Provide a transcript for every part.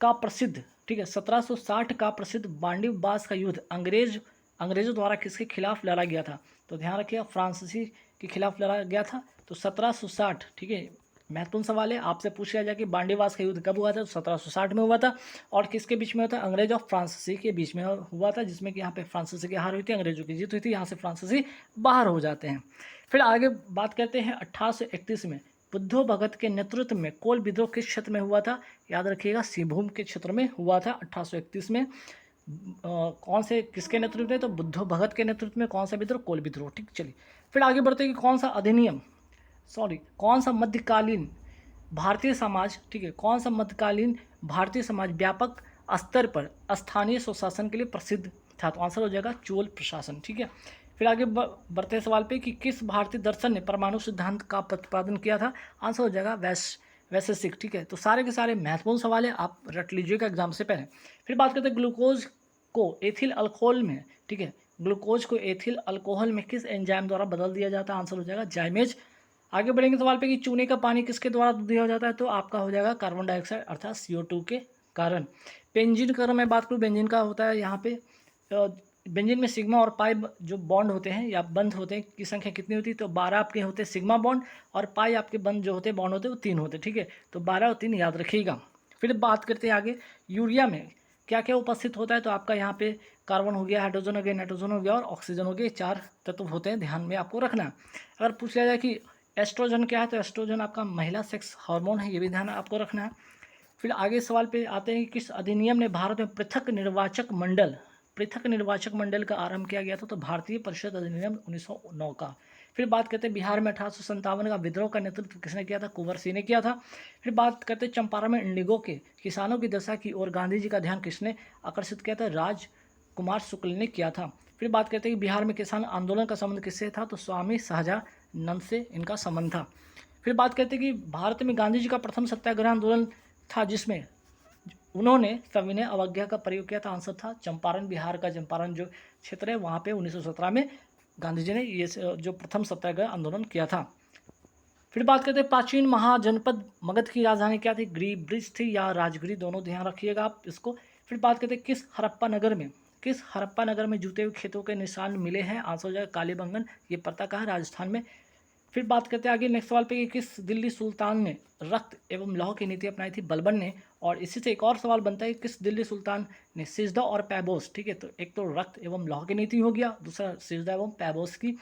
का प्रसिद्ध, ठीक है, 1760 का प्रसिद्ध बांडीबास का युद्ध अंग्रेजों द्वारा किसके खिलाफ लड़ा गया था? तो ध्यान रखिएगा, फ्रांसीसी के खिलाफ लड़ा गया था। तो 1760, ठीक है, महत्वपूर्ण सवाल है, आपसे पूछ लिया जाए कि बांडीबास का युद्ध कब हुआ था? तो 1760 में हुआ था। और किसके बीच में हुआ था? अंग्रेज और फ्रांसीसी के बीच में हुआ था, जिसमें कि यहाँ पे फ्रांसीसी की हार हुई थी, अंग्रेजों की जीत हुई थी। यहाँ से फ्रांसीसी बाहर हो जाते हैं। फिर आगे बात करते हैं 1831 में बुद्धो भगत के नेतृत्व में कोल विद्रोह किस क्षेत्र में हुआ था? याद रखिएगा, सिंहभूम के क्षेत्र में हुआ था 1831 में। कौन से किसके नेतृत्व में? तो बुद्धो भगत के नेतृत्व में। कौन सा विद्रोह? कोल विद्रोह। ठीक, चलिए फिर आगे बढ़ते हैं कि कौन सा मध्यकालीन भारतीय समाज, ठीक है, कौन सा मध्यकालीन भारतीय समाज व्यापक स्तर पर स्थानीय स्वशासन के लिए प्रसिद्ध था? तो आंसर हो जाएगा चोल प्रशासन। ठीक है, फिर आगे बढ़ते सवाल पे कि किस भारतीय दर्शन ने परमाणु सिद्धांत का प्रतिपादन किया था? आंसर हो जाएगा वैशेषिक। ठीक है, तो सारे के सारे महत्वपूर्ण सवाल है, आप रट लीजिएगा एग्जाम से पहले। फिर बात करते हैं ग्लूकोज को एथिल अल्कोहल में, ठीक है, ग्लूकोज को एथिल अल्कोहल में किस एंजाइम द्वारा बदल दिया जाता है? आंसर हो जाएगा जाइमेज। आगे बढ़ेंगे सवाल पे कि चूने का पानी किसके द्वारा दिया जाता है? तो आपका हो जाएगा कार्बन डाइऑक्साइड अर्थात CO2 के कारण। बेंजीन का अगर मैं बात करूँ, बेंजीन का होता है यहाँ पे बेंजीन में सिग्मा और पाई जो बॉन्ड होते हैं या बंध होते हैं की संख्या कितनी होती है? तो 12 आपके होते हैं सिग्मा बॉन्ड, और पाई आपके बंध जो होते हैं बॉन्ड होते हैं वो 3 होते हैं। ठीक है, तो 12 और 3 याद रखिएगा। फिर बात करते हैं आगे, यूरिया में क्या क्या उपस्थित होता है? तो आपका यहाँ पे कार्बन हो गया, हाइड्रोजन हो गया, नाइट्रोजन हो गया और ऑक्सीजन हो गया, 4 तत्व होते हैं, ध्यान में आपको रखना। अगर पूछ लिया जाए कि एस्ट्रोजन क्या है? तो एस्ट्रोजन आपका महिला सेक्स हार्मोन है, ये भी ध्यान आपको रखना है। फिर आगे सवाल पे आते हैं कि किस अधिनियम ने भारत में पृथक निर्वाचक मंडल का आरंभ किया गया था? तो भारतीय परिषद अधिनियम 1909 का। फिर बात करते हैं बिहार में 1857 का विद्रोह का नेतृत्व किसने किया था? कुंवर सिंह ने किया था। फिर बात करते हैं चंपारण में इंडिगो के किसानों की दशा की ओर गांधी जी का ध्यान किसने आकर्षित किया था? राजकुमार शुक्ल ने किया था। फिर बात करते हैं कि बिहार में किसान आंदोलन का संबंध किससे था? तो स्वामी शाहजानंद से इनका संबंध था। फिर बात करते हैं कि भारत में गांधी जी का प्रथम सत्याग्रह आंदोलन था जिसमें उन्होंने सविनय अवज्ञा का प्रयोग किया था? आंसर था चंपारण। बिहार का चंपारण जो क्षेत्र है वहाँ पे 1917 में गांधी जी ने ये जो प्रथम सत्याग्रह आंदोलन किया था। फिर बात करते हैं प्राचीन महाजनपद मगध की राजधानी क्या थी? ब्रिज थी या राजगिरी, दोनों ध्यान रखिएगा आप इसको। फिर बात करते हैं किस हड़प्पा नगर में जूते हुए खेतों के निशान मिले हैं? आंसर हो जाएगा कालीबंगन, ये पड़ता कहाँ है? राजस्थान में। फिर बात करते हैं आगे नेक्स्ट सवाल पे कि किस दिल्ली सुल्तान ने रक्त एवं लौह की नीति अपनाई थी? बलबन ने। और इसी से एक और सवाल बनता है, किस दिल्ली सुल्तान ने सिजदा और पैबोस, ठीक है, तो एक तो रक्त एवं लौह की नीति हो गया, दूसरा सिजदा एवं पैबोस की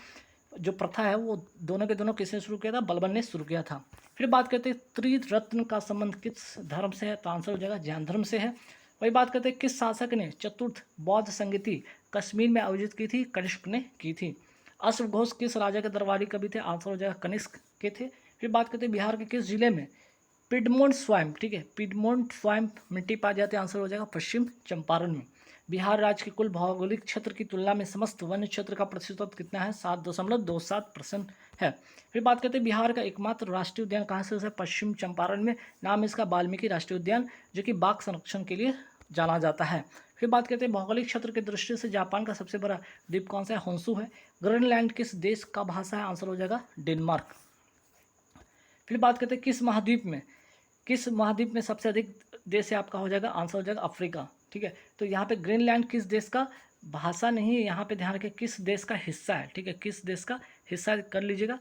जो प्रथा है वो दोनों के दोनों किसने शुरू किया था? बलबन ने शुरू किया था। फिर बात करते हैं त्रिरत्न का संबंध किस धर्म से है? तो आंसर हो जाएगा जैन धर्म से है। वही बात करते हैं किस शासक ने चतुर्थ बौद्ध संगीति कश्मीर में आयोजित की थी? कनिष्क ने की थी। अश्वघोष किस राजा के दरबारी कवि थे? आंसर हो जाएगा कनिष्क के थे। फिर बात करते हैं बिहार के किस जिले में पिडमोंट स्वैम्प, ठीक है, पिडमोंट स्वैम्प मिट्टी पाई जाती है? आंसर हो जाएगा पश्चिम चंपारण में। बिहार राज्य के कुल भौगोलिक क्षेत्र की तुलना में समस्त वन्य क्षेत्र का प्रतिशत कितना है? 7.27% है। फिर बात करते हैं बिहार का एकमात्र राष्ट्रीय उद्यान कहाँ से है? पश्चिम चंपारण में। नाम इसका वाल्मीकि राष्ट्रीय उद्यान, जो कि बाघ संरक्षण के लिए जाना जाता है। फिर बात करते हैं भौगोलिक क्षेत्र की दृष्टि से जापान का सबसे बड़ा द्वीप कौन सा है? होंसू है। ग्रीनलैंड किस देश का भाषा है? आंसर हो जाएगा डेनमार्क। फिर बात करते हैं किस महाद्वीप में सबसे अधिक देश है? आपका हो जाएगा आंसर हो जाएगा अफ्रीका। ठीक है, तो यहाँ पे ग्रीनलैंड किस देश का भाषा नहीं है, यहाँ पे ध्यान रखें किस देश का हिस्सा है। ठीक है, किस देश का हिस्सा कर लीजिएगा।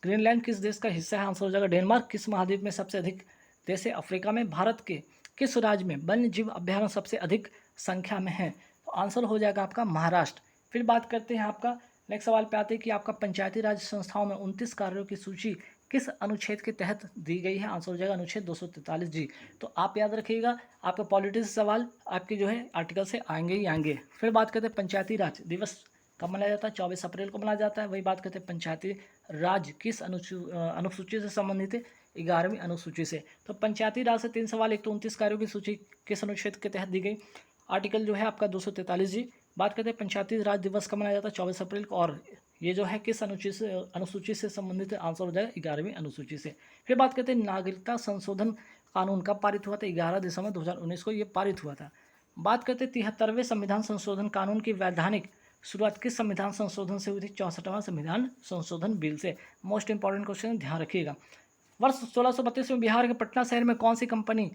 ग्रीनलैंड किस देश का हिस्सा है? आंसर हो जाएगा डेनमार्क। किस महाद्वीप में सबसे अधिक देश है? अफ्रीका में। भारत के किस राज्य में वन्य जीव अभ्यारण्य सबसे अधिक संख्या में है? तो आंसर हो जाएगा आपका महाराष्ट्र। फिर बात करते हैं आपका नेक्स्ट सवाल पे आते हैं कि आपका पंचायती राज संस्थाओं में 29 कार्यों की सूची किस अनुच्छेद के तहत दी गई है? आंसर हो जाएगा अनुच्छेद 243 जी। तो आप याद रखिएगा, आपका पॉलिटिक्स सवाल आपके जो है आर्टिकल से आएंगे ही आएंगे। फिर बात करते हैं पंचायती राज दिवस कब मनाया जाता है? 24 अप्रैल को मनाया जाता है। वही बात करते हैं पंचायती राज किस अनुसूची से संबंधित है? 11वीं अनुसूची से। तो पंचायती राज से 3 सवाल, एक तो 29 कार्यों की सूची किस अनुच्छेद के तहत दी गई? आर्टिकल जो है आपका 243 जी। बात करते हैं पंचायती राज दिवस कब मनाया जाता है? 24 अप्रैल को। और ये जो है किस अनुसूची से संबंधित है? आंसर हो जाएगा 11वीं अनुसूची से। फिर बात करते हैं नागरिकता संशोधन कानून कब पारित हुआ था? 11 दिसंबर 2019 को ये पारित हुआ था। बात करते हैं 73वें संविधान संशोधन कानून की वैधानिक शुरुआत किस संविधान संशोधन से हुई थी? 64वां संविधान संशोधन बिल से। मोस्ट इंपॉर्टेंट क्वेश्चन, ध्यान रखिएगा। वर्ष 1632 में बिहार के पटना शहर में कौन सी कंपनी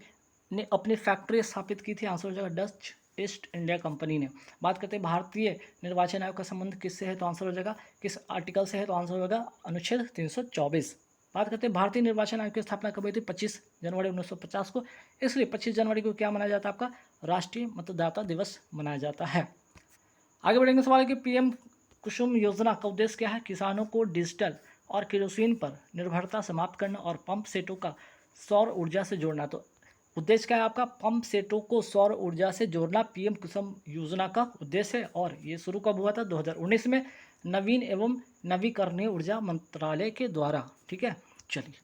ने अपनी फैक्ट्री स्थापित की थी? आंसर हो जाएगा डच ईस्ट इंडिया कंपनी ने। बात करते हैं भारतीय निर्वाचन आयोग का संबंध किससे है? तो आंसर हो जाएगा किस आर्टिकल से है? तो आंसर हो जाएगा अनुच्छेद 324। बात करते हैं भारतीय निर्वाचन आयोग की स्थापना कब हुई थी? 25 जनवरी 1950 को। इसलिए 25 जनवरी को क्या मनाया जाता है? आपका राष्ट्रीय मतदाता दिवस मनाया जाता है। आगे बढ़ेंगे सवाल कि पीएम कुसुम योजना का उद्देश्य क्या है? किसानों को डिजिटल और केरोसिन पर निर्भरता समाप्त करना और पंप सेटों का सौर ऊर्जा से जोड़ना। तो उद्देश्य क्या है आपका? पंप सेटों को सौर ऊर्जा से जोड़ना पीएम कुसुम योजना का उद्देश्य है। और ये शुरू कब हुआ था? 2019 में नवीन एवं नवीकरणीय ऊर्जा मंत्रालय के द्वारा। ठीक है, चलिए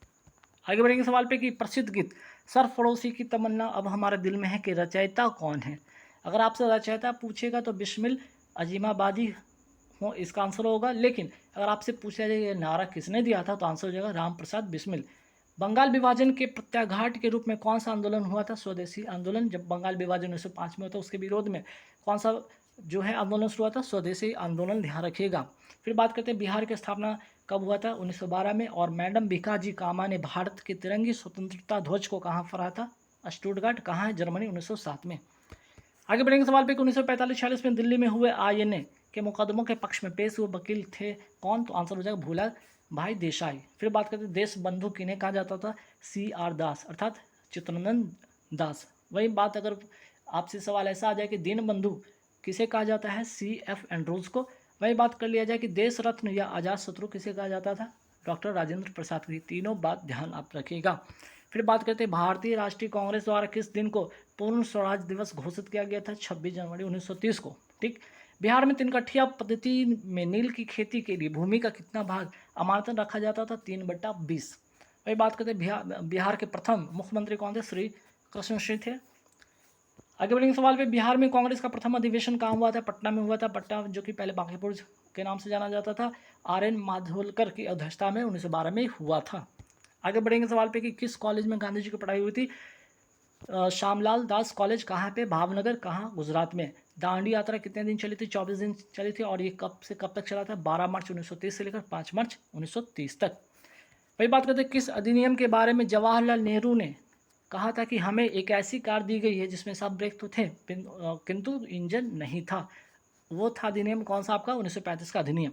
आगे बढ़ेंगे सवाल पे कि प्रसिद्ध गीत सरफरोशी की तमन्ना अब हमारे दिल में है के रचयिता कौन है? अगर आपसे रचयिता पूछेगा तो बिस्मिल अजीमाबादी हो इसका आंसर होगा। लेकिन अगर आपसे पूछा जाए ये नारा किसने दिया था तो आंसर हो जाएगा राम प्रसाद बिस्मिल। बंगाल विभाजन के प्रत्याघात के रूप में कौन सा आंदोलन हुआ था? स्वदेशी आंदोलन। जब बंगाल विभाजन 1905 में होता उसके विरोध में कौन सा जो है आंदोलन शुरू हुआ था? स्वदेशी आंदोलन, ध्यान रखिएगा। फिर बात करते हैं बिहार की स्थापना कब हुआ था? 1912 में। और मैडम भिकाजी कामा ने भारत के तिरंगी स्वतंत्रता ध्वज को कहाँ फहराया था? स्टुटगार्ट, कहाँ है? जर्मनी, 1907 में। आगे बढ़ेंगे सवाल पे 1945-46 में दिल्ली में हुए आईएनए के मुकदमों के पक्ष में पेश हुए वकील थे कौन? तो आंसर हो जाएगा भूला भाई देसाई। फिर बात करते हैं देश बंधु किन्हें कहा जाता था? CR दास अर्थात चित्तरंजन दास। वही बात अगर आपसे सवाल ऐसा आ जाए कि दीन बंधु किसे कहा जाता है? CF एंड्रूज को। वही बात कर लिया जाए कि देश रत्न या आजाद शत्रु किसे कहा जाता था? डॉक्टर राजेंद्र प्रसाद की। तीनों बात ध्यान आप रखिएगा। फिर बात करते हैं भारतीय राष्ट्रीय कांग्रेस द्वारा किस दिन को पूर्ण स्वराज दिवस घोषित किया गया था? 26 जनवरी 1930 को। ठीक। बिहार में तिनकठिया पद्धति में नील की खेती के लिए भूमि का कितना भाग अमानतन रखा जाता था? 3/20। वही बात करते हैं बिहार के प्रथम मुख्यमंत्री कौन थे? श्री कृष्ण सिंह थे। आगे बढ़ेंगे सवाल पे बिहार में कांग्रेस का प्रथम अधिवेशन कहाँ हुआ था? पटना में हुआ था। पटना जो कि पहले बांकीपुर के नाम से जाना जाता था। RN माधवलकर की अध्यक्षता में 1912 में हुआ था। आगे बढ़ेंगे सवाल पे कि किस कॉलेज में गांधी जी की पढ़ाई हुई थी? श्यामलाल दास कॉलेज, कहाँ पे? भावनगर, कहाँ? गुजरात में। दांडी यात्रा कितने दिन चली थी? 24 दिन चली थी। और ये कब से कब तक चला था? 12 मार्च 1930 से लेकर 5 मार्च 1930 तक। वही बात करते हैं किस अधिनियम के बारे में जवाहरलाल नेहरू ने कहा था कि हमें एक ऐसी कार दी गई है जिसमें सब ब्रेक तो थे किंतु इंजन नहीं था? वो था अधिनियम कौन सा आपका? 1935 का अधिनियम।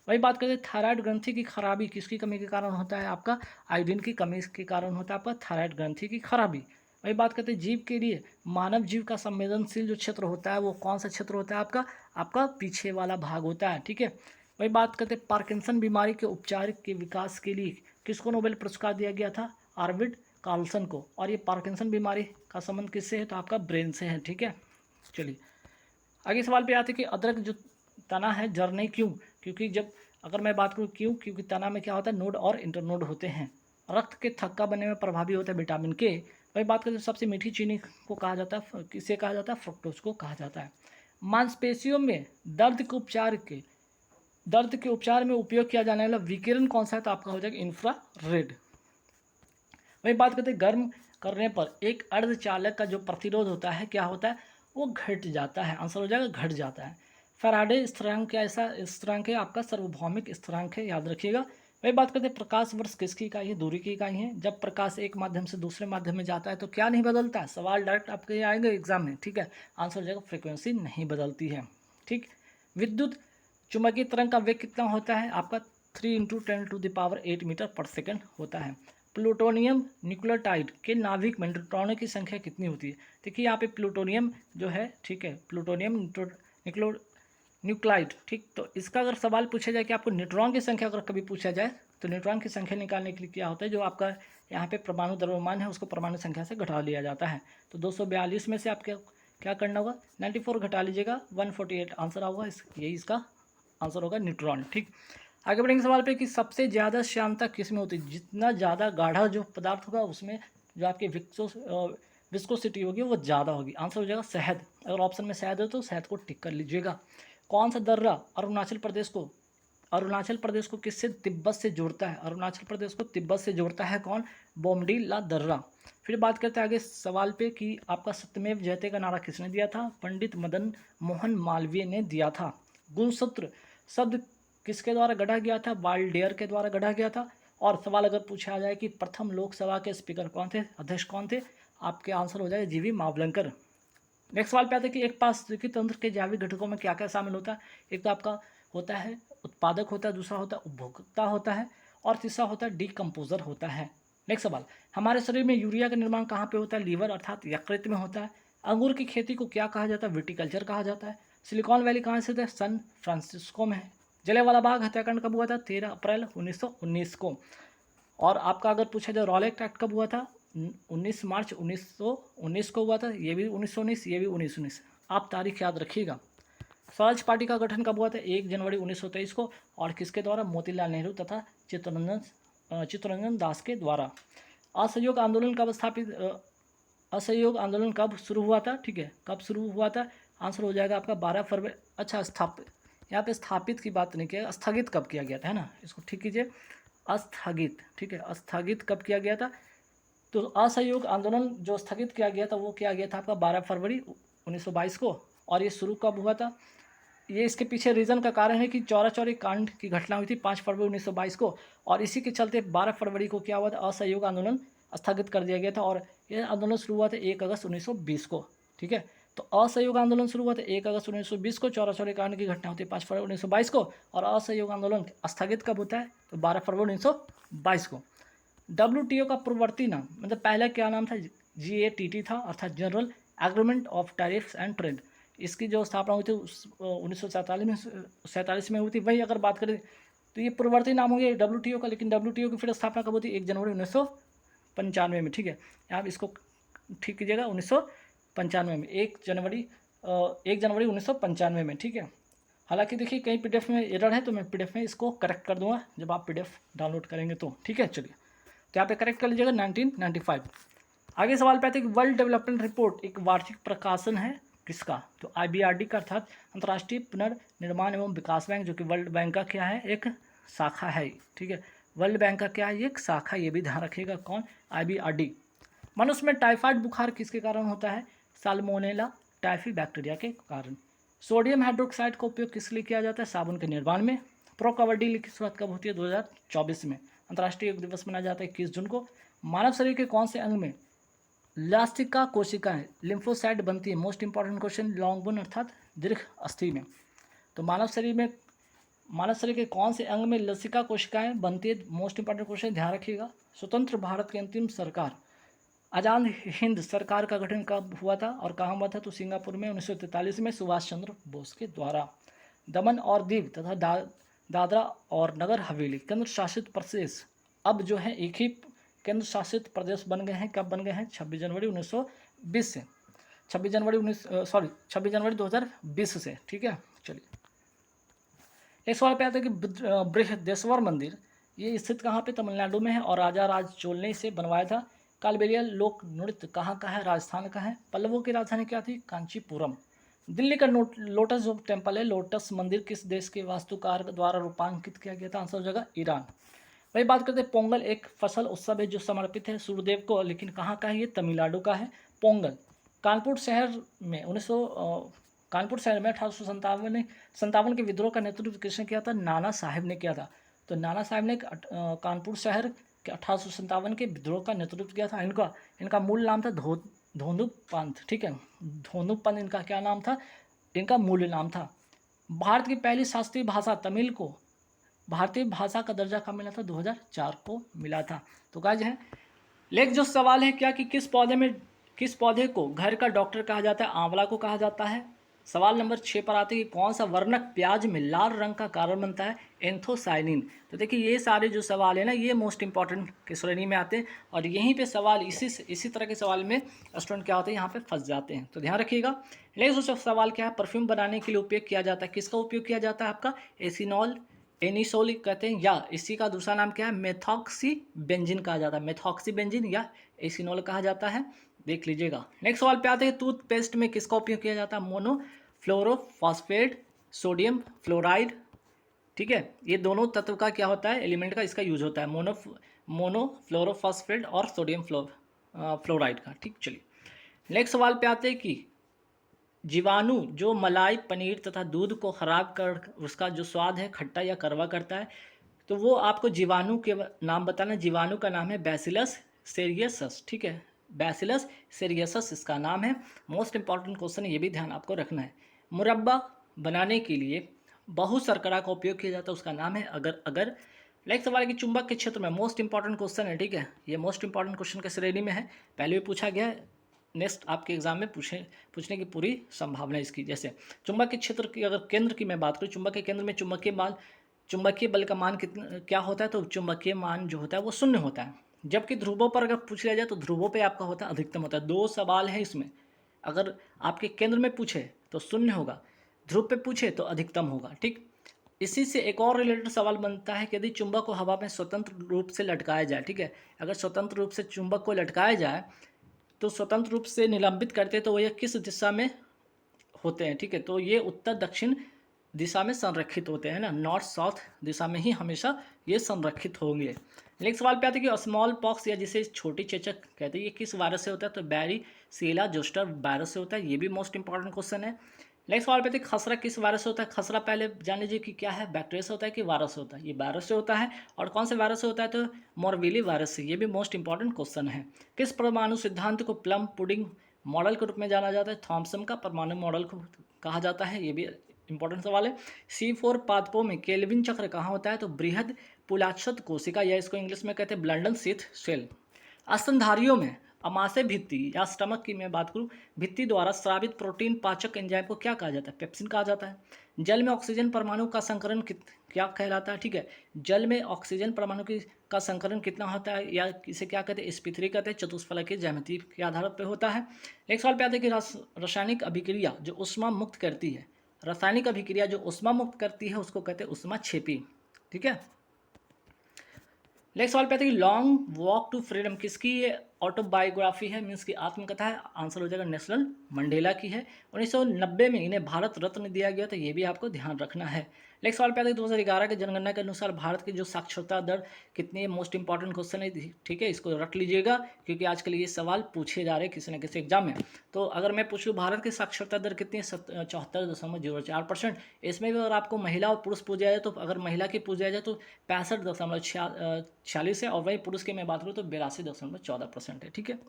वही बात करते हैं थायराइड ग्रंथि की खराबी किसकी कमी के कारण होता है? आपका आयोडीन की कमी के कारण होता है आपका थायराइड ग्रंथि की खराबी। वही बात करते हैं जीव के लिए मानव जीव का संवेदनशील जो क्षेत्र होता है वो कौन सा क्षेत्र होता है? आपका पीछे वाला भाग होता है। ठीक है। वही बात करते हैं पार्किंसन बीमारी के उपचार के विकास के लिए किसको नोबेल पुरस्कार दिया गया था? आर्विड कार्लसन को। और ये पार्किंसन बीमारी का संबंध किससे है? तो आपका ब्रेन से है। ठीक है, चलिए आगे सवाल पे आते कि अदरक जो तना है जड़ नहीं क्यों? क्योंकि जब अगर मैं बात करूँ क्यों, क्योंकि तना में क्या होता है? नोड और इंटरनोड होते हैं। रक्त के थक्का बनने में प्रभावी होता है विटामिन के। वही बात करें तो सबसे मीठी चीनी को कहा जाता है, किसे कहा जाता है? फ्रुक्टोज को कहा जाता है। मांसपेशियों में दर्द के उपचार में उपयोग किया जाने वाला विकिरण कौन सा है? तो आपका हो जाएगा इंफ्रारेड। वही बात करते हैं गर्म करने पर एक अर्धचालक का जो प्रतिरोध होता है क्या होता है? वो घट जाता है। आंसर हो जाएगा घट जाता है। फैराडे स्थिरांक ऐसा स्थिरांक है आपका सार्वभौमिक स्थिरांक है, याद रखिएगा। वही बात करते हैं प्रकाश वर्ष किसकी इकाई है? दूरी की इकाई है। जब प्रकाश एक माध्यम से दूसरे माध्यम में जाता है तो क्या नहीं बदलता है? सवाल डायरेक्ट आपके आएंगे एग्जाम में। ठीक है, आंसर हो जाएगा फ्रिक्वेंसी नहीं बदलती है। ठीक। विद्युत चुंबकीय तरंग का वेग कितना होता है? आपका 3 × 10⁸ मीटर पर सेकंड होता है। प्लूटोनियम न्यूक्लियोटाइड के नाभिक में न्यूट्रॉनों की संख्या कितनी होती है? देखिए यहाँ पे प्लूटोनियम जो है, ठीक है, प्लूटोनियम न्यूक्लाइड। ठीक, तो इसका अगर सवाल पूछा जाए कि आपको न्यूट्रॉन की संख्या अगर कभी पूछा जाए तो न्यूट्रॉन की संख्या निकालने के लिए क्या होता है? जो आपका यहाँ पे परमाणु द्रव्यमान है उसको परमाणु संख्या से घटा लिया जाता है। तो 242 में से आप क्या करना होगा? 94 घटा लीजिएगा, 148 आंसर होगा। यही इसका आंसर होगा न्यूट्रॉन। ठीक, आगे बढ़ेंगे सवाल पे कि सबसे ज़्यादा श्यानता किस में होती है? जितना ज़्यादा गाढ़ा जो पदार्थ होगा उसमें जो आपकी विस्कोसिटी होगी वो ज़्यादा होगी। आंसर हो जाएगा शहद। अगर ऑप्शन में शहद है तो शहद को टिक कर लीजिएगा। कौन सा दर्रा अरुणाचल प्रदेश को किससे? तिब्बत से जोड़ता है। अरुणाचल प्रदेश को तिब्बत से जोड़ता है कौन? बोमडीला दर्रा। फिर बात करते हैं आगे सवाल पे कि आपका सत्यमेव जयते का नारा किसने दिया था? पंडित मदन मोहन मालवीय ने दिया था। गुणसूत्र शब्द किसके द्वारा गढ़ा गया था? वाल्डेयर के द्वारा गढ़ा गया था। और सवाल अगर पूछा जाए कि प्रथम लोकसभा के स्पीकर कौन थे, अध्यक्ष कौन थे? आपके आंसर हो जाएगा जीवी मावलंकर। नेक्स्ट सवाल पे आता है कि एक पारिस्थितिकी तंत्र के जैविक घटकों में क्या क्या शामिल होता है। एक तो आपका होता है उत्पादक होता है, दूसरा होता है उपभोक्ता होता है, और तीसरा होता है डिकम्पोजर होता है। नेक्स्ट सवाल, हमारे शरीर में यूरिया का निर्माण कहाँ पे होता है। लीवर अर्थात यकृत में होता है। अंगूर की खेती को क्या कहा जाता है। विटिकल्चर कहा जाता है। सिलिकॉन वैली कहाँ स्थित है। सैन फ्रांसिस्को में है। जलियांवाला बाग हत्याकांड कब हुआ था। 13 अप्रैल 1919 को। और आपका अगर पूछा जाए रॉलेट एक्ट कब हुआ था। 19 मार्च 1919 को हुआ था। ये भी 1919, ये भी 1919। आप तारीख याद रखिएगा। स्वराज पार्टी का गठन कब हुआ था। 1 जनवरी 1923 को। और किसके द्वारा। मोतीलाल नेहरू तथा चित्तरंजन दास के द्वारा। असहयोग आंदोलन कब स्थापित असहयोग आंदोलन कब शुरू हुआ था। ठीक है, कब शुरू हुआ था। आंसर हो जाएगा आपका 12 फरवरी। अच्छा, स्थापित, यहाँ पे स्थापित की बात नहीं किया, स्थगित कब किया गया था, है ना, इसको ठीक कीजिए। अस्थगित, ठीक है, अस्थगित कब किया गया था। तो असहयोग आंदोलन जो स्थगित किया गया था वो किया गया था आपका 12 फरवरी 1922 को। और ये शुरू कब हुआ था। ये इसके पीछे रीज़न का कारण है कि चौरा चौरी कांड की घटना हुई थी 5 फरवरी 1922 को, और इसी के चलते 12 फरवरी को क्या हुआ था, असहयोग आंदोलन स्थगित कर दिया गया था। और यह आंदोलन शुरू हुआ था 1 अगस्त 1920 को। ठीक है, तो असहयोग आंदोलन शुरू हुआ था 1 अगस्त 1920 को। चौरा चौरी कांड की घटना होती है 5 फरवरी 1922 को। और असहयोग आंदोलन स्थगित कब होता है, तो 12 फरवरी 1922 को। WTO का पूर्ववर्ती नाम, मतलब पहला क्या नाम था। GATT था, अर्थात general agreement of tariffs and trade. इसकी जो स्थापना हुई थी 1947 में हुई थी। वही अगर बात करें तो ये पूर्ववर्ती नाम हो गया WTO का। लेकिन WTO की फिर स्थापना कब होती है, 1 जनवरी 1995 में। ठीक है, आप इसको ठीक कीजिएगा, 1995 में, 1 जनवरी 1995 में। ठीक है, हालांकि देखिए कहीं PDF में एरर है तो मैं PDF में इसको करेक्ट कर दूंगा जब आप PDF डाउनलोड करेंगे तो। ठीक है, चलिए, तो यहाँ पे करेक्ट कर लीजिएगा 1995। आगे सवाल पे आते हैं कि वर्ल्ड डेवलपमेंट रिपोर्ट एक वार्षिक प्रकाशन है किसका, तो IBRD का, अर्थात अंतर्राष्ट्रीय पुनर्निर्माण एवं विकास बैंक, जो कि वर्ल्ड बैंक का क्या है, एक शाखा है। ठीक है, वर्ल्ड बैंक का क्या है, एक शाखा, ये भी ध्यान रखिएगा, कौन, IBRD। मनुष्य में टाइफाइड बुखार किसके कारण होता है, साल्मोनेला टाइफी बैक्टीरिया के कारण। सोडियम हाइड्रोक्साइड का उपयोग किस लिए किया जाता है, साबुन के निर्माण में। प्रो कबड्डी लीग की शुरुआत कब होती है, 2024 में। अंतर्राष्ट्रीय योग दिवस मनाया जाता है 21 जून को। मानव शरीर के कौन से अंग में लास्टिका कोशिकाएं, लिम्फोसाइट बनती है। Most important question, long bone अर्थात दीर्घ अस्थि में। तो मानव शरीर के कौन से अंग में लसिका कोशिकाएं बनती है, मोस्ट इंपॉर्टेंट क्वेश्चन, ध्यान रखिएगा। स्वतंत्र भारत की अंतिम सरकार, आजाद हिंद सरकार का गठन कब हुआ था और कहाँ हुआ था, तो सिंगापुर में 1943 में सुभाष चंद्र बोस के द्वारा। दमन और दीव तथा दादरा और नगर हवेली केंद्र शासित प्रदेश अब जो है एक ही केंद्र शासित प्रदेश बन गए हैं। कब बन गए हैं, 26 जनवरी 1920 से, 26 जनवरी 2020 से। ठीक है, चलिए, एक सवाल पे आता है कि बृहदेश्वर मंदिर ये स्थित कहाँ पे, तमिलनाडु में है, और राजा राज चोल ने इसे बनवाया था। कालबेलिया लोक नृत्य कहाँ का है, राजस्थान का है। पल्लवों की राजधानी क्या थी, कांचीपुरम। दिल्ली का लोटस जो टेम्पल है, लोटस मंदिर, किस देश के वास्तुकार द्वारा रूपांकित किया गया था, आंसर हो जाएगा ईरान। वही बात करते हैं, पोंगल एक फसल उत्सव है जो समर्पित है सूर्यदेव को, लेकिन कहाँ का है, ये तमिलनाडु का है पोंगल। कानपुर शहर में 1857 के विद्रोह का नेतृत्व किसने किया था, नाना साहेब ने किया था। तो नाना साहेब ने कानपुर शहर के 1857 के विद्रोह का नेतृत्व किया था। इनका मूल नाम था धोंदुप पंथ। ठीक है, धोंदुप पंथ इनका क्या नाम था, इनका मूल नाम था। भारत की पहली शास्त्रीय भाषा तमिल को भारतीय भाषा का दर्जा कब मिला था, 2004 को मिला था। तो गाइस है लेकिन जो सवाल है क्या कि किस पौधे को घर का डॉक्टर कहा जाता है, आंवला को कहा जाता है। सवाल नंबर 6 पर आते हैं कि कौन सा वर्णक प्याज में लाल रंग का कारण बनता है, एंथोसाइनिन। तो देखिए ये सारे जो सवाल है ना, ये मोस्ट इंपॉर्टेंट की श्रेणी में आते हैं, और यहीं पे सवाल इसी तरह के सवाल में स्टूडेंट क्या होते हैं, यहाँ पे फंस जाते हैं। तो ध्यान रखिएगा। लेकिन सवाल क्या है, परफ्यूम बनाने के लिए उपयोग किया जाता है, किसका उपयोग किया जाता है, आपका एसिनॉल, एनिसोलिक कहते हैं, या इसी का दूसरा नाम क्या है, मेथॉक्सी बेंजीन कहा जाता है। मेथॉक्सी बेंजीन या एसिनॉल कहा जाता है, देख लीजिएगा। नेक्स्ट सवाल पे आते हैं, टूथपेस्ट में किसका उपयोग किया जाता है, मोनोफ्लोरोफॉस्फेट, सोडियम फ्लोराइड। ठीक है, ये दोनों तत्व का क्या होता है, एलिमेंट का इसका यूज होता है, मोनोफ्लोरोफॉस्फेट और सोडियम फ्लोराइड का। ठीक, चलिए नेक्स्ट सवाल पे आते हैं कि जीवाणु जो मलाई, पनीर तथा दूध को खराब कर उसका जो स्वाद है खट्टा या कड़वा करता है, तो वो आपको जीवाणु के नाम बताना। जीवाणु का नाम है बैसिलस सेरियसस। ठीक है, बैसिलस सीरियसस इसका नाम है। मोस्ट इंपॉर्टेंट क्वेश्चन ये भी ध्यान आपको रखना है। मुरब्बा बनाने के लिए बहु शर्करा का उपयोग किया जाता है, उसका नाम है अगर अगर। नेक्स्ट सवाल है कि चुंबक के क्षेत्र में, मोस्ट इंपॉर्टेंट क्वेश्चन है, ठीक है, ये मोस्ट इंपॉर्टेंट क्वेश्चन के श्रेणी में है, पहले भी पूछा गया है, नेक्स्ट आपके एग्जाम में पूछने की पूरी संभावना है इसकी। जैसे चुंबक के क्षेत्र की अगर केंद्र की मैं बात करूँ, चुंबक के केंद्र में चुंबकीय बल का मान कितना क्या होता है, तो चुंबकीय मान जो होता है वो शून्य होता है। जबकि ध्रुवों पर अगर पूछ लिया जाए तो ध्रुवों पे आपका होता है अधिकतम होता है। दो सवाल है इसमें, अगर आपके केंद्र में पूछे तो शून्य होगा, ध्रुव पे पूछे तो अधिकतम होगा, ठीक। इसी से एक और रिलेटेड सवाल बनता है कि यदि चुंबक को हवा में स्वतंत्र रूप से लटकाया जाए, ठीक है, अगर स्वतंत्र रूप से चुंबक को लटकाया जाए तो स्वतंत्र रूप से निलंबित करते तो यह किस दिशा में होते हैं, ठीक है, तो ये उत्तर दक्षिण दिशा में संरक्षित होते हैं ना, नॉर्थ साउथ दिशा में ही हमेशा ये संरक्षित होंगे। नेक्स्ट सवाल पे आते हैं कि स्मॉल पॉक्स या जिसे छोटी चेचक कहते हैं, ये किस वायरस से होता है, तो बैरीसेला जोस्टर वायरस से होता है, ये भी मोस्ट इंपॉर्टेंट क्वेश्चन है। नेक्स्ट सवाल पे आते हैं खसरा किस वायरस से होता है, खसरा पहले जान लीजिए कि क्या है, बैक्टीरिया से होता है कि वायरस से होता है, ये वायरस से होता है। और कौन से वायरस से होता है, तो मोरविली वायरस से, ये भी मोस्ट इंपॉर्टेंट क्वेश्चन है। किस परमाणु सिद्धांत को प्लम पुडिंग मॉडल के रूप में जाना जाता है, थॉम्सन का परमाणु मॉडल को कहा जाता है, ये भी इंपॉर्टेंट सवाल है। C4 पादपों में केल्विन चक्र कहाँ होता है, तो बृहद पुलाक्षत कोशिका, या इसको इंग्लिश में कहते हैं ब्लंडन सीथ सेल। स्तनधारियों में अमाशय भित्ति या स्टमक की मैं बात करूं, भित्ति द्वारा स्रावित प्रोटीन पाचक एंजाइम को क्या कहा जाता है, पेप्सिन कहा जाता है। जल में ऑक्सीजन परमाणु का संकरण क्या कहलाता है, ठीक है, जल में ऑक्सीजन परमाणु का संकरण कितना होता है, या इसे क्या कहते हैं, स्पिथरी कहते हैं, चतुष्फलकीय ज्यामिति के आधार पर होता है। एक सवाल पे आते हैं कि रासायनिक अभिक्रिया जो ऊष्मा मुक्त करती है, रासायनिक अभिक्रिया जो ऊष्मा मुक्त करती है उसको कहते हैं ऊष्माक्षेपी, ठीक है। नेक्स्ट सवाल पे आते हैं कि लॉन्ग वॉक टू फ्रीडम किसकी ये ऑटोबायोग्राफी है, मीन्स की आत्मकथा है, आंसर हो जाएगा नेशनल मंडेला की है। 1990 में इन्हें भारत रत्न दिया गया, तो ये भी आपको ध्यान रखना है। नेक्स्ट सवाल पे आते हैं 2011 के जनगणना के अनुसार भारत की जो साक्षरता दर कितनी है, मोस्ट इंपॉर्टेंट क्वेश्चन है, ठीक है, इसको रख लीजिएगा क्योंकि आजकल ये सवाल पूछे जा रहे हैं किसी न किसी एग्जाम में। तो अगर मैं पूछूँ भारत की साक्षरता दर कितनी है, 74.04%। इसमें भी अगर आपको महिला और पुरुष पूछा जाए, तो अगर महिला की पूछा जाए तो 65.46 है, और वही पुरुष की मैं बात करूँ तो 82.14% है, ठीक है।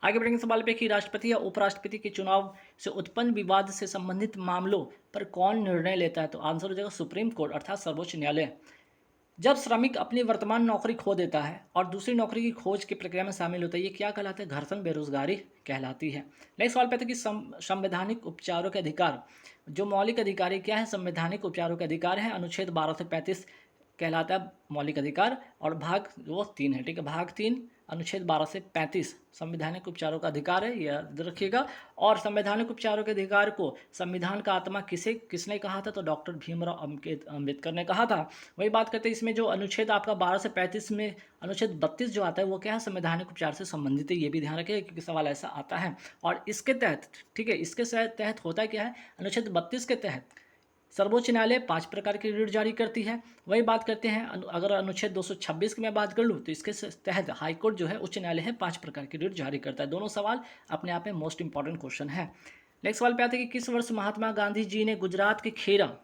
आगे बढ़ेंगे सवाल पे कि राष्ट्रपति या उपराष्ट्रपति के चुनाव से उत्पन्न विवाद से संबंधित मामलों पर कौन निर्णय लेता है, तो आंसर हो जाएगा सुप्रीम कोर्ट अर्थात सर्वोच्च न्यायालय। जब श्रमिक अपनी वर्तमान नौकरी खो देता है और दूसरी नौकरी की खोज की प्रक्रिया में शामिल होता है, ये क्या कहलाता है, घर्षण बेरोजगारी कहलाती है। नेक्स्ट सवाल पे था कि संवैधानिक उपचारों के अधिकार, जो मौलिक अधिकार क्या है, संवैधानिक उपचारों के अधिकार है, अनुच्छेद 12 से 35 कहलाता है मौलिक अधिकार, और भाग वो 3 है, ठीक है, भाग 3 अनुच्छेद 12 से 35 संवैधानिक उपचारों का अधिकार है, ये याद रखिएगा। और संवैधानिक उपचारों के अधिकार को संविधान का आत्मा किसने कहा था, तो डॉक्टर भीमराव अम्बेडकर ने कहा था। वही बात करते हैं इसमें जो अनुच्छेद आपका 12 से 35 में अनुच्छेद 32 जो आता है वो क्या है, संवैधानिक उपचार से संबंधित है, ये भी ध्यान रखिएगा क्योंकि सवाल ऐसा आता है। और इसके तहत, ठीक है, इसके तहत होता क्या है, अनुच्छेद 32 के तहत सर्वोच्च न्यायालय 5 प्रकार की रिट जारी करती है। वही बात करते हैं अगर अनुच्छेद 226 की मैं बात कर लूँ तो इसके तहत हाईकोर्ट जो है उच्च न्यायालय है 5 प्रकार की रिट जारी करता है। दोनों सवाल अपने आप में मोस्ट इंपॉर्टेंट क्वेश्चन है। नेक्स्ट सवाल पे आते हैं कि किस वर्ष महात्मा गांधी जी ने गुजरात के खेरा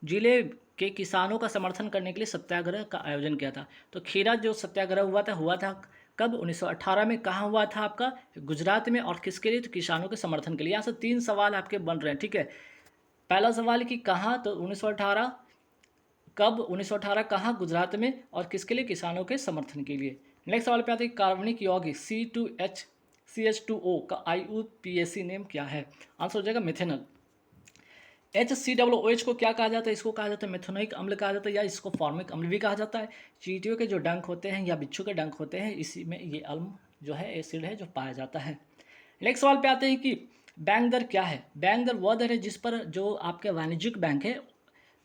जिले के किसानों का समर्थन करने के लिए सत्याग्रह का आयोजन किया था। तो खेरा जो सत्याग्रह हुआ था कब, 1918 में। कहाँ हुआ था आपका, गुजरात में। और किसके लिए, तो किसानों के समर्थन के लिए। यहाँ से 3 सवाल आपके बन रहे हैं, ठीक है। पहला सवाल कि कहाँ, तो 1918 कब, 1918 कहाँ, गुजरात में। और किसके लिए, किसानों के समर्थन के लिए। नेक्स्ट सवाल पे आते हैं कार्बनिक यौगिक C2H2O का IUPAC नेम क्या है, आंसर हो जाएगा मिथेनॉल। HCOOH को क्या कहा जाता है, इसको कहा जाता है मेथोनिक अम्ल कहा जाता है, या इसको फॉर्मिक अम्ल भी कहा जाता है। चींटियों के जो डंक होते हैं या बिच्छू के डंक होते हैं, इसी में ये अम्ल जो है एसिड है जो पाया जाता है। नेक्स्ट सवाल पे आते हैं कि बैंक दर क्या है। बैंक दर वह दर है जिस पर जो आपके वाणिज्यिक बैंक है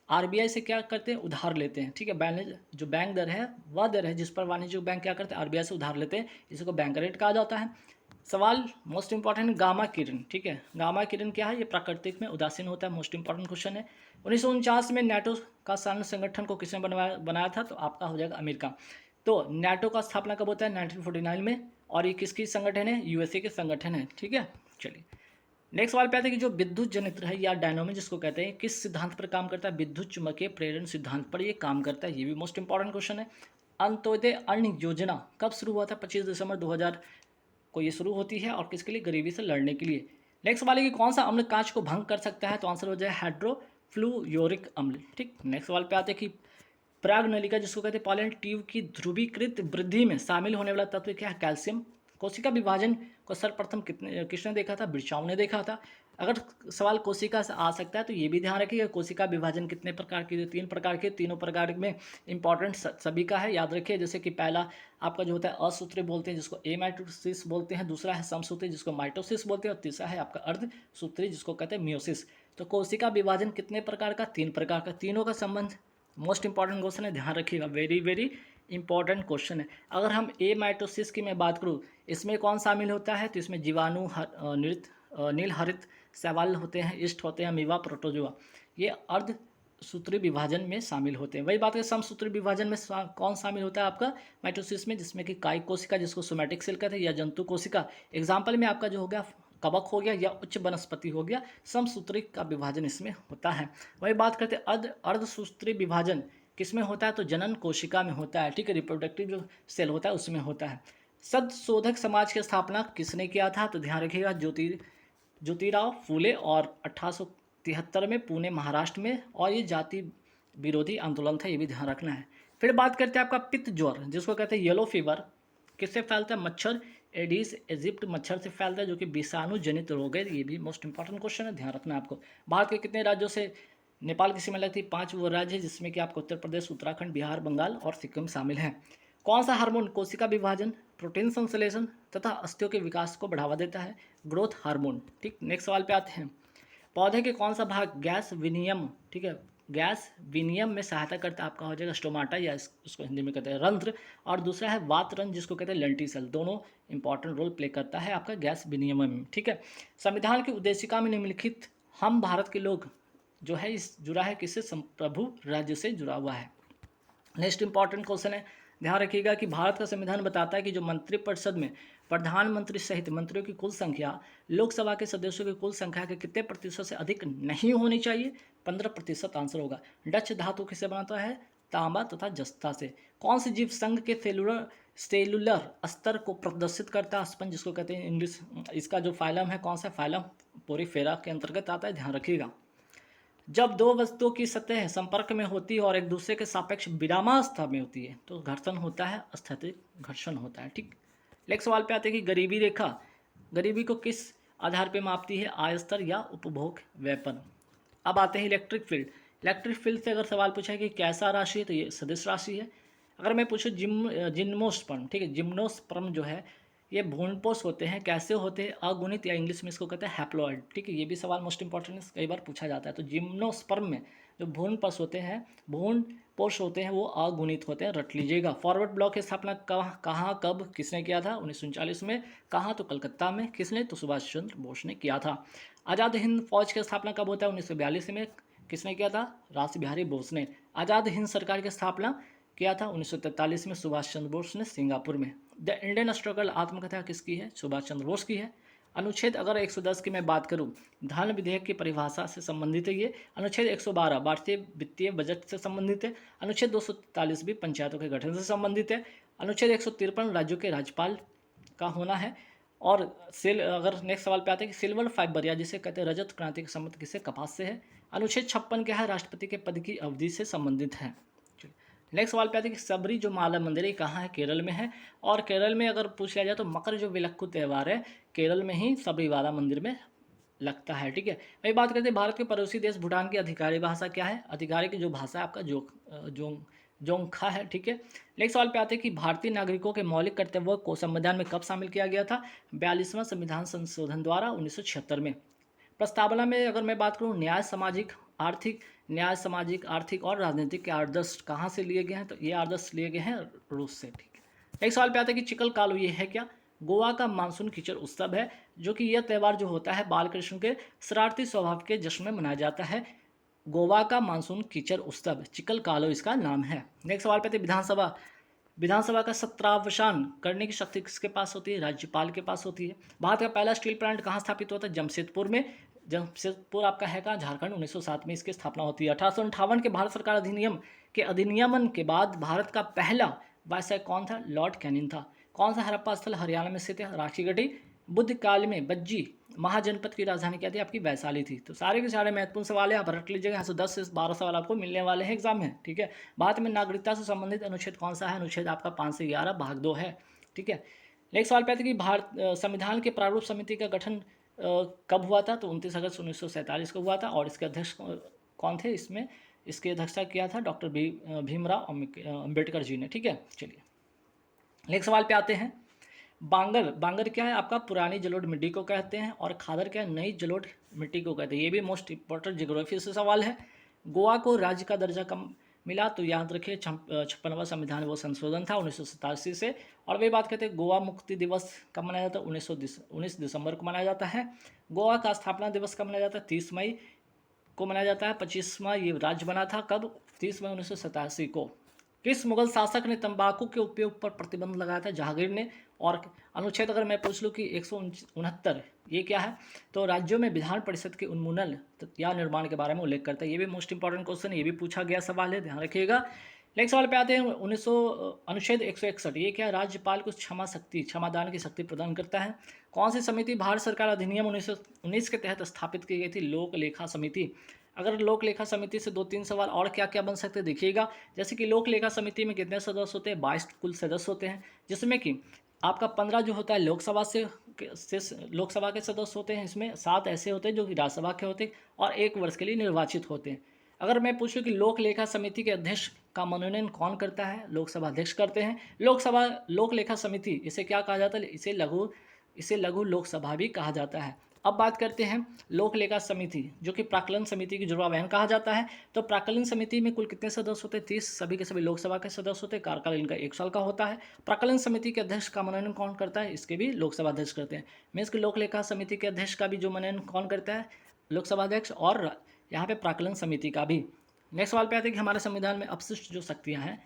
RBI से क्या करते हैं, उधार लेते हैं, ठीक है। जो बैंक दर है वह दर है जिस पर वाणिज्यिक बैंक क्या करते हैं, RBI से उधार लेते हैं, इसको बैंक रेट कहा जाता है। सवाल मोस्ट इंपॉर्टेंट, गामा किरण, ठीक है। गामा किरण क्या है, ये प्राकृतिक में उदासीन होता है, मोस्ट इंपॉर्टेंट क्वेश्चन है। 1949 में नाटो का सैन्य संगठन को किसने बनाया था, तो आपका हो जाएगा अमेरिका। तो नाटो का स्थापना कब होता है, 1949 में। और ये किसकी संगठन है, USA के संगठन है, ठीक है। चलिए नेक्स्ट सवाल पे आते हैं कि जो विद्युत जनित्र है या डायनोमो जिसको कहते हैं, किस सिद्धांत पर काम करता है, विद्युत चुम्बकीय प्रेरण सिद्धांत पर ये काम करता है, ये भी मोस्ट इंपॉर्टेंट क्वेश्चन है। अंत्योदय अन्न योजना कब शुरू हुआ था, 25 दिसंबर 2000 को ये शुरू होती है और किसके लिए, गरीबी से लड़ने के लिए। नेक्स्ट सवाल है कि कौन सा अम्ल कांच को भंग कर सकता है, तो आंसर हो जाए हाइड्रोफ्लूयोरिक अम्ल। ठीक, नेक्स्ट सवाल पे आते हैं कि पराग नलिका जिसको कहते हैं पॉलन ट्यूब की ध्रुवीकृत वृद्धि में शामिल होने वाला तत्व क्या है, कैल्शियम। कोशिका विभाजन को सर्वप्रथम किसने देखा था, बिरचाऊ ने देखा था। अगर सवाल कोशिका से आ सकता है तो ये भी ध्यान रखिएगा, कोशिका विभाजन कितने प्रकार की, 3 प्रकार के, तीनों प्रकार में इंपॉर्टेंट सभी का है, याद रखिए। जैसे कि पहला आपका जो होता है असूत्री बोलते हैं जिसको एमाइटोसिस बोलते हैं, दूसरा है समसूत्री जिसको माइटोसिस बोलते हैं, और तीसरा है आपका अर्धसूत्री जिसको कहते हैं मियोसिस। तो कोशिका विभाजन कितने प्रकार का, 3 प्रकार का, तीनों का संबंध मोस्ट इंपॉर्टेंट क्वेश्चन है, ध्यान रखिएगा, वेरी वेरी इंपॉर्टेंट क्वेश्चन है। अगर हम एमाइटोसिस की मैं बात करूँ, इसमें कौन शामिल होता है, तो इसमें जीवाणु, नील हरित शैवाल होते हैं, ईस्ट होते हैं, अमीबा, प्रोटोजोआ, ये अर्धसूत्री विभाजन में शामिल होते हैं। वही बात है समसूत्री विभाजन में कौन शामिल होता है आपका माइटोसिस में, जिसमें कि कायिक कोशिका जिसको सोमैटिक सेल कहते हैं, या जंतु कोशिका। एग्जाम्पल में आपका जो हो गया कवक हो गया या उच्च वनस्पति हो गया, समसूत्री का विभाजन इसमें होता है। वही बात करते हैं अर्धसूत्री विभाजन किसमें होता है, तो जनन कोशिका में होता है। ठीक है, रिप्रोडक्टिव जो सेल होता है उसमें होता है। सदशोधक समाज की स्थापना किसने किया था, तो ध्यान रखिएगा ज्योतिराव फूले, और 1873 में पुणे महाराष्ट्र में, और ये जाति विरोधी आंदोलन था, ये भी ध्यान रखना है। फिर बात करते हैं आपका पित्त ज्वर जिसको कहते हैं येलो फीवर, किससे फैलता है, मच्छर एडीज इजिप्ट मच्छर से फैलता है जो कि विषाणु जनित रोग है, ये भी मोस्ट इंपॉर्टेंट क्वेश्चन है, ध्यान रखना है आपको। भारत के कितने राज्यों से नेपाल की सीमा लगती है, 5 वो राज्य है जिसमें कि आपको उत्तर प्रदेश, उत्तराखंड, बिहार, बंगाल और सिक्किम शामिल हैं। कौन सा हार्मोन कोशिका विभाजन, प्रोटीन संश्लेषण तथा अस्थियों के विकास को बढ़ावा देता है, ग्रोथ हार्मोन। ठीक, नेक्स्ट सवाल पे आते हैं, पौधे के कौन सा भाग गैस विनियम, ठीक है, गैस विनियम में सहायता करता है, आपका हो जाएगा स्टोमाटा, या उसको हिंदी में कहते हैं रंध्र, और दूसरा है वातरंध्र जिसको कहते हैं लेंटिसल, दोनों इंपॉर्टेंट रोल प्ले करता है आपका गैस विनियम में। ठीक है, संविधान की उद्देशिका में निम्नलिखित हम भारत के लोग जो है इस जुड़ा है किससे, संप्रभु राज्य से जुड़ा हुआ है। नेक्स्ट इंपॉर्टेंट क्वेश्चन है, ध्यान रखिएगा कि भारत का संविधान बताता है कि जो मंत्रिपरिषद में प्रधानमंत्री सहित मंत्रियों की कुल संख्या लोकसभा के सदस्यों की कुल संख्या के कितने प्रतिशत से अधिक नहीं होनी चाहिए, 15% आंसर होगा। डच धातु किससे बनता है, तांबा तथा जस्ता से। कौन सी जीव संघ के सेलुलर स्तर को प्रदर्शित करता है, स्पंज जिसको कहते हैं इंग्लिश, इसका जो फाइलम है कौन सा, फाइलम पोरीफेरा के अंतर्गत आता है, ध्यान रखिएगा। जब दो वस्तुओं की सतह संपर्क में होती है और एक दूसरे के सापेक्ष विरामावस्था में होती है तो घर्षण होता है, स्थैतिक घर्षण होता है। ठीक, नेक्स्ट सवाल पे आते हैं कि गरीबी रेखा गरीबी को किस आधार पे मापती है, आय स्तर या उपभोग वेतन। अब आते हैं इलेक्ट्रिक फील्ड। इलेक्ट्रिक फील्ड से अगर सवाल पूछा है कि कैसा राशि है, तो ये सदिश राशि है। अगर मैं पूछूँ जिम्नोस्पर्म, ठीक है, जिम्नोस्पर्म जो है ये भ्रूणपोष होते हैं, कैसे होते हैं, अगुणित, या इंग्लिश में इसको कहते हैं हैप्लॉइड। ठीक है, ये भी सवाल मोस्ट इंपॉर्टेंट है, कई बार पूछा जाता है। तो जिम्नोस्पर्म में जो भ्रूणपोष होते हैं, भ्रूणपोष होते हैं, वो अगुणित होते हैं, रट लीजिएगा। फॉरवर्ड ब्लॉक की स्थापना कहाँ कब किसने किया था, 1939 में। कहाँ, तो कलकत्ता में। किसने, तो सुभाष चंद्र बोस ने किया था। आज़ाद हिंद फौज की स्थापना कब होता है, 1942 में। किसने किया था, रास बिहारी बोस ने। आज़ाद हिंद सरकार की स्थापना किया था 1943 में सुभाष चंद्र बोस ने सिंगापुर में। द इंडियन स्ट्रगल आत्मकथा किसकी है, सुभाष चंद्र बोस की है। अनुच्छेद अगर 110 की मैं बात करूं, धन विधेयक की परिभाषा से संबंधित है ये। अनुच्छेद 112 भारतीय वित्तीय बजट से संबंधित है। अनुच्छेद 243 भी पंचायतों के गठन से संबंधित है। अनुच्छेद 153 राज्यों के राज्यपाल का होना है। और अगर नेक्स्ट सवाल पे आते हैं कि सिल्वर फाइबर या जिसे कहते हैं रजत क्रांति का संबंध किससे, कपास से है। अनुच्छेद 56 क्या है, राष्ट्रपति के पद की अवधि से संबंधित है। नेक्स्ट सवाल पे आते हैं कि सबरी जो माला मंदिर है कहाँ है, केरल में है। और केरल में अगर पूछ लिया जाए तो मकर जो विलक्कु त्यौहार है केरल में ही सबरीवाला मंदिर में लगता है। ठीक है, वही बात करते हैं भारत के पड़ोसी देश भूटान की आधिकारिक भाषा क्या है, आधिकारिक जो भाषा है आपका जोंगखा है। ठीक है, नेक्स्ट सवाल पे आते हैं कि भारतीय नागरिकों के मौलिक कर्तव्यों को संविधान में कब शामिल किया गया था, 42वां संविधान संशोधन द्वारा 1976 में। प्रस्तावना में अगर मैं बात करूँ न्याय सामाजिक आर्थिक और राजनीतिक के आदर्श कहाँ से लिए गए हैं, तो ये आदर्श लिए गए हैं रूस से। ठीक है, नेक्स्ट सवाल पे आता है कि चिकल कालो ये है क्या, गोवा का मानसून कीचड़ उत्सव है, जो कि यह त्यौहार जो होता है बालकृष्ण के शरारती स्वभाव के जश्न में मनाया जाता है। गोवा का मानसून कीचड़ उत्सव चिकल कालो इसका नाम है। नेक्स्ट सवाल पे आते हैं विधानसभा का सत्रावसान करने की शक्ति किसके पास होती है, राज्यपाल के पास होती है। भारत का पहला स्टील प्लांट कहाँ स्थापित होता है, जमशेदपुर में। जमशेदपुर आपका है कहाँ, झारखंड। 1907 में इसकी स्थापना होती है। 1858 के भारत सरकार अधिनियम के अधिनियमन के बाद भारत का पहला वायसराय कौन था, लॉर्ड कैनिंग था। कौन सा हड़प्पा स्थल हरियाणा में स्थित है? राखीगढ़ी। बुद्ध काल में बज्जी महाजनपद की राजधानी क्या थी? आपकी वैशाली थी। तो सारे के सारे महत्वपूर्ण सवाल है, आप रट लीजिएगा, यहाँ से 10 से 12 सवाल आपको मिलने वाले हैं एग्जाम में, ठीक है। बाद में नागरिकता से संबंधित अनुच्छेद कौन सा है? अनुच्छेद आपका 5 से 11 भाग 2 है, ठीक है। नेक्स्ट सवाल पे आता है कि भारत संविधान के प्रारूप समिति का गठन कब हुआ था? तो 29 अगस्त 1947 को हुआ था। और इसके अध्यक्ष कौन थे इसमें? इसकी अध्यक्षता किया था डॉक्टर भीमराव अम्बेडकर जी ने, ठीक है। चलिए नेक्स्ट सवाल पे आते हैं। बांगर, बांगर क्या है? आपका पुरानी जलोढ़ मिट्टी को कहते हैं, और खादर क्या है? नई जलोढ़ मिट्टी को कहते हैं। ये भी मोस्ट इंपॉर्टेंट ज्योग्राफी से सवाल है। गोवा को राज्य का दर्जा कब मिला? तो याद रखिए 56वां संविधान वो संशोधन था 1987 से। और वे बात करते हैं गोवा मुक्ति दिवस कब मनाया जाता है? 19 दिसंबर को मनाया जाता है। गोवा का स्थापना दिवस कब मनाया जाता है? 30 मई को मनाया जाता है। 25वां ये राज्य बना था कब? 30 मई 1987 को। किस मुगल शासक ने तंबाकू के उपयोग पर प्रतिबंध लगाया था? जहांगीर ने। और अनुच्छेद अगर मैं पूछ लूँ कि 169 ये क्या है? तो राज्यों में विधान परिषद के उन्मूलन या निर्माण के बारे में उल्लेख करता है। ये भी मोस्ट इंपॉर्टेंट क्वेश्चन, ये भी पूछा गया सवाल है, ध्यान रखिएगा। नेक्स्ट सवाल पे आते हैं। अनुच्छेद 161 ये क्या? राज्यपाल को क्षमादान की शक्ति प्रदान करता है। कौन सी समिति भारत सरकार अधिनियम 1919 के तहत स्थापित की गई थी? लोक लेखा समिति। अगर लोक लेखा समिति से 2-3 सवाल और क्या क्या बन सकते हैं देखिएगा। जैसे कि लोक लेखा समिति में कितने सदस्य होते हैं? 22 कुल सदस्य होते हैं, जिसमें कि आपका 15 जो होता है लोकसभा से लोकसभा के सदस्य होते हैं। इसमें 7 ऐसे होते हैं जो कि राज्यसभा के होते हैं और 1 वर्ष के लिए निर्वाचित होते हैं। अगर मैं पूछूं कि लोक लेखा समिति के अध्यक्ष का मनोनयन कौन करता है? लोकसभा अध्यक्ष करते हैं। लोक लेखा समिति इसे क्या कहा जाता है? इसे लघु लोकसभा भी कहा जाता है। अब बात करते हैं लोक लेखा समिति, जो कि प्राक्कलन समिति की जुड़वा बहन कहा जाता है। तो प्राक्कलन समिति में कुल कितने सदस्य होते हैं? 30, सभी के सभी लोकसभा के सदस्य होते हैं। कार्यकाल इनका 1 साल का होता है। प्राक्कलन समिति के अध्यक्ष का मनोनयन कौन करता है? इसके भी लोकसभा अध्यक्ष करते हैं। मीन्स कि लोक लेखा समिति के अध्यक्ष का भी जो मनोनयन कौन करता है? लोकसभा अध्यक्ष। और यहाँ पे प्राक्कलन समिति का भी। नेक्स्ट सवाल पे आते हैं कि हमारे संविधान में अपशिष्ट जो शक्तियाँ हैं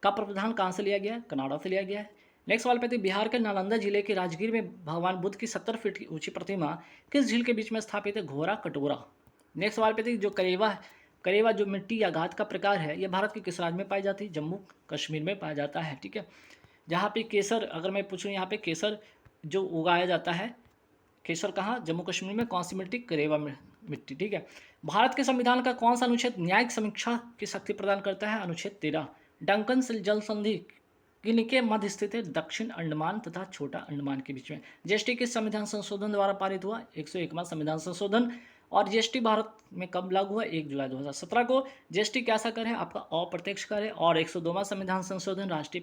का प्रावधान कहाँ से लिया गया है? कनाडा से लिया गया है। नेक्स्ट सवाल पे आते हैं बिहार के नालंदा जिले के राजगीर में भगवान बुद्ध की 70 फीट की ऊंची प्रतिमा किस झील के बीच में स्थापित है? घोरा कटोरा। नेक्स्ट सवाल पे आते हैं जो करेवा जो मिट्टी या घात का प्रकार है, यह भारत के किस राज्य में पाई जाती है? जम्मू कश्मीर में पाया जाता है, ठीक है। जहाँ पे केसर, अगर मैं पूछूँ यहाँ पे केसर जो उगाया जाता है, केसर कहाँ? जम्मू कश्मीर में। कौन सी मिट्टी? करेवा मिट्टी, ठीक है। भारत के संविधान का कौन सा अनुच्छेद न्यायिक समीक्षा की शक्ति प्रदान करता है? अनुच्छेद 13। डंकन जल संधि किनके मध्य स्थित है? दक्षिण अंडमान तथा छोटा अंडमान के बीच में। जीएसटी किस संविधान संशोधन द्वारा पारित हुआ? 101वां संविधान संशोधन। और जीएसटी भारत में कब लागू हुआ? 1 जुलाई 2017 को। जीएसटी कैसा कर है? आपका अप्रत्यक्ष कर है। और 102वां संविधान संशोधन राष्ट्रीय